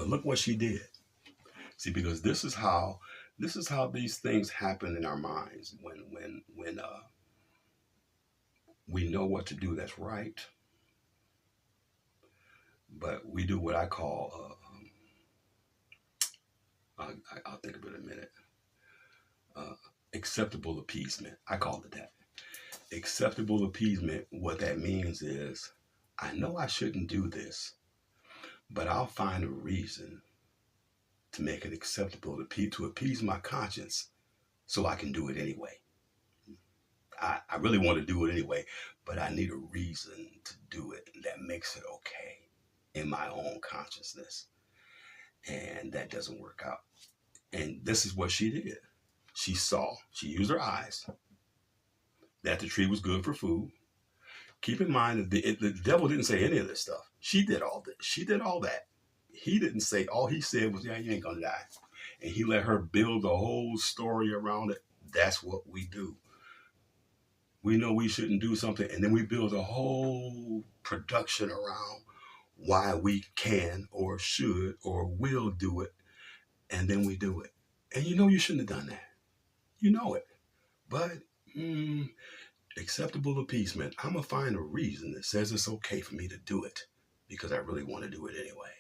But look what she did. See, because this is how these things happen in our minds when we know what to do that's right, but we do what I call I'll think of it in a minute. Uh, Acceptable appeasement. I call it that. Acceptable appeasement. What that means is, I know I shouldn't do this, but I'll find a reason to make it acceptable to appease my conscience, so I can do it anyway. I really want to do it anyway, but I need a reason to do it that makes it okay in my own consciousness. And that doesn't work out. And this is what she did. She used her eyes, that the tree was good for food. Keep in mind that the devil didn't say any of this stuff. She did all that. She did all that. He didn't say, all he said was, yeah, you ain't gonna die. And he let her build the whole story around it. That's what we do. We know we shouldn't do something, and then we build a whole production around why we can or should or will do it, and then we do it. And you know you shouldn't have done that. You know it. But acceptable appeasement. I'm going to find a reason that says it's okay for me to do it because I really want to do it anyway.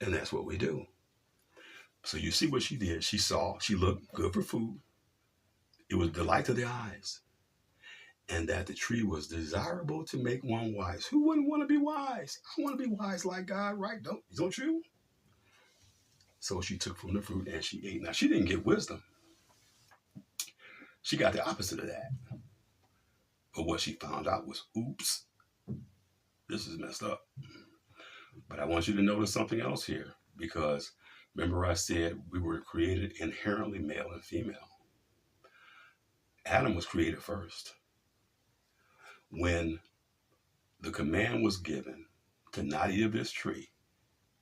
And that's what we do. So you see what she did. She looked good for food. It was delight to the eyes. And that the tree was desirable to make one wise. Who wouldn't want to be wise? I want to be wise like God, right? Don't you? So she took from the fruit and she ate. Now, she didn't get wisdom. She got the opposite of that. But what she found out was, oops, this is messed up. But I want you to notice something else here, because remember I said we were created inherently male and female. Adam was created first. When the command was given to not eat of this tree,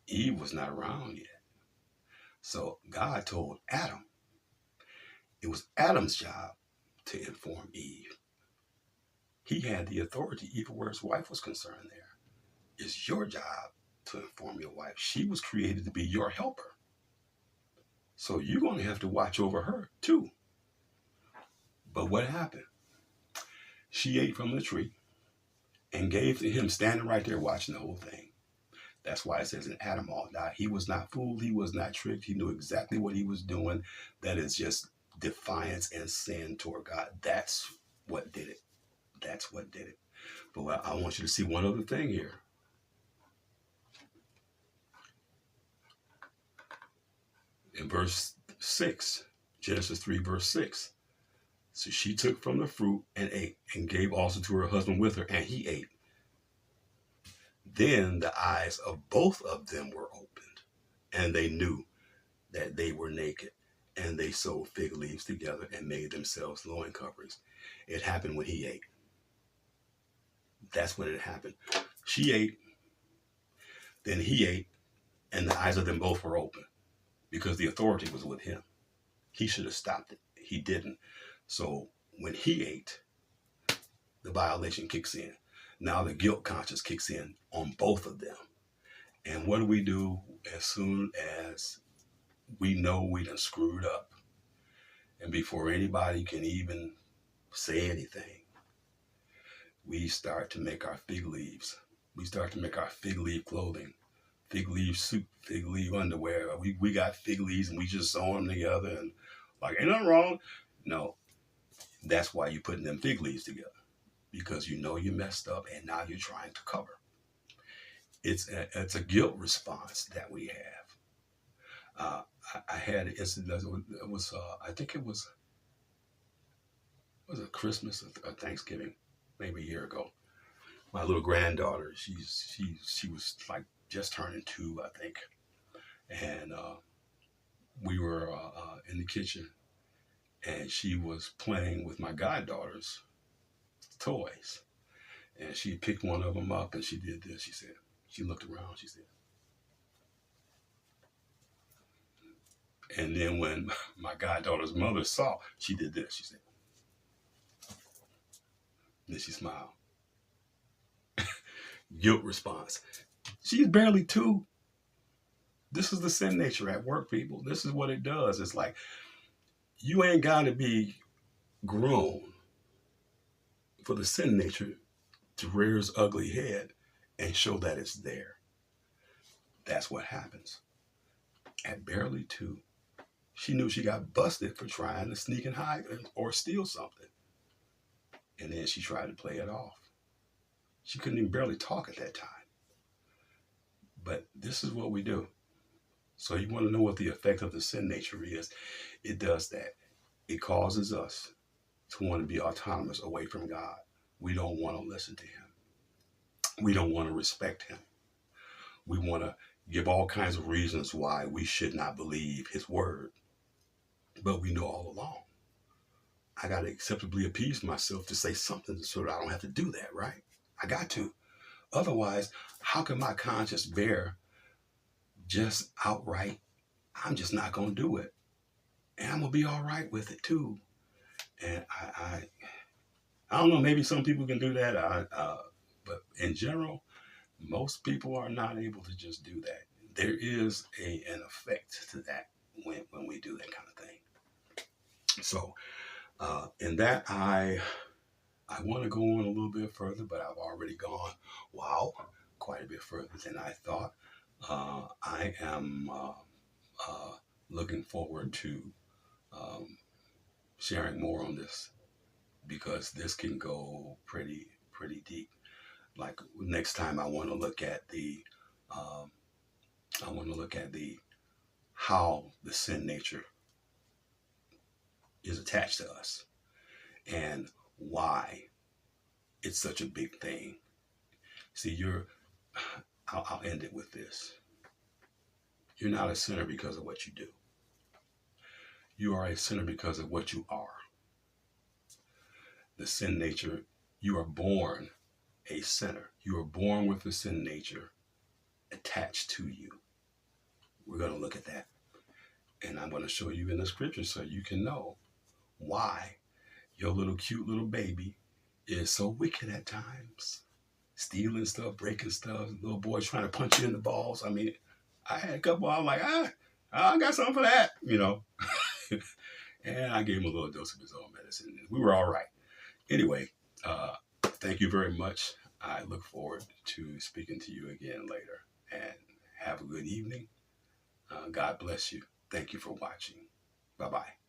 Eve was not around yet. So God told Adam, it was Adam's job to inform Eve. He had the authority, even where his wife was concerned there. It's your job to inform your wife. She was created to be your helper. So you're going to have to watch over her too. But what happened? She ate from the tree and gave to him, standing right there watching the whole thing. That's why it says in Adam all died. He was not fooled. He was not tricked. He knew exactly what he was doing. That is just defiance and sin toward God. That's what did it. That's what did it. But I want you to see one other thing here. In verse 6, Genesis 3, verse 6. So she took from the fruit and ate, and gave also to her husband with her, and he ate. Then the eyes of both of them were opened, and they knew that they were naked, and they sewed fig leaves together and made themselves loin coverings. It happened when he ate. That's when it happened. She ate, then he ate, and the eyes of them both were open, because the authority was with him. He should have stopped it. He didn't. So when he ate, the violation kicks in. Now the guilt conscience kicks in on both of them. And what do we do as soon as we know we done screwed up? And before anybody can even say anything, we start to make our fig leaves. We start to make our fig leaf clothing, fig leaf suit, fig leaf underwear. We got fig leaves and we just sew them together and like, ain't nothing wrong. No, that's why you're putting them fig leaves together, because you know you messed up and now you're trying to cover. It's a guilt response that we have. I had an incident. It was I think it was a Christmas or Thanksgiving, maybe a year ago. My little granddaughter, she was like just turning 2, I think, and we were in the kitchen, and she was playing with my goddaughter's toys, and she picked one of them up, and she did this. She looked around. She said, and then when my goddaughter's mother saw, she did this. She said, then she smiled. Guilt response. She's barely 2. This is the sin nature at work, people. This is what it does. It's like, you ain't got to be grown for the sin nature to rear its ugly head and show that it's there. That's what happens. At barely 2, she knew she got busted for trying to sneak and hide or steal something. And then she tried to play it off. She couldn't even barely talk at that time. But this is what we do. So you want to know what the effect of the sin nature is. It does that. It causes us to want to be autonomous away from God. We don't want to listen to him. We don't want to respect him. We want to give all kinds of reasons why we should not believe his word. But we know all along, I got to acceptably appease myself to say something so that I don't have to do that, right? I got to. Otherwise, how can my conscience bear just outright, I'm just not going to do it. And I'm going to be all right with it too. And I don't know, maybe some people can do that. But in general, most people are not able to just do that. There is an effect to that when we do that kind of thing. So in that, I want to go on a little bit further, but I've already gone, wow, quite a bit further than I thought. I am looking forward to sharing more on this, because this can go pretty deep. Like next time, I want to look at the how the sin nature is attached to us and why it's such a big thing. See, I'll end it with this. You're not a sinner because of what you do. You are a sinner because of what you are. The sin nature, you are born a sinner. You are born with the sin nature attached to you. We're going to look at that. And I'm going to show you in the scripture so you can know why your little cute little baby is so wicked at times. Stealing stuff, breaking stuff, little boys trying to punch you in the balls. I mean, I had a couple, I was like, I got something for that, you know. And I gave him a little dose of his own medicine. We were all right. Anyway, thank you very much. I look forward to speaking to you again later. And have a good evening. God bless you. Thank you for watching. Bye-bye.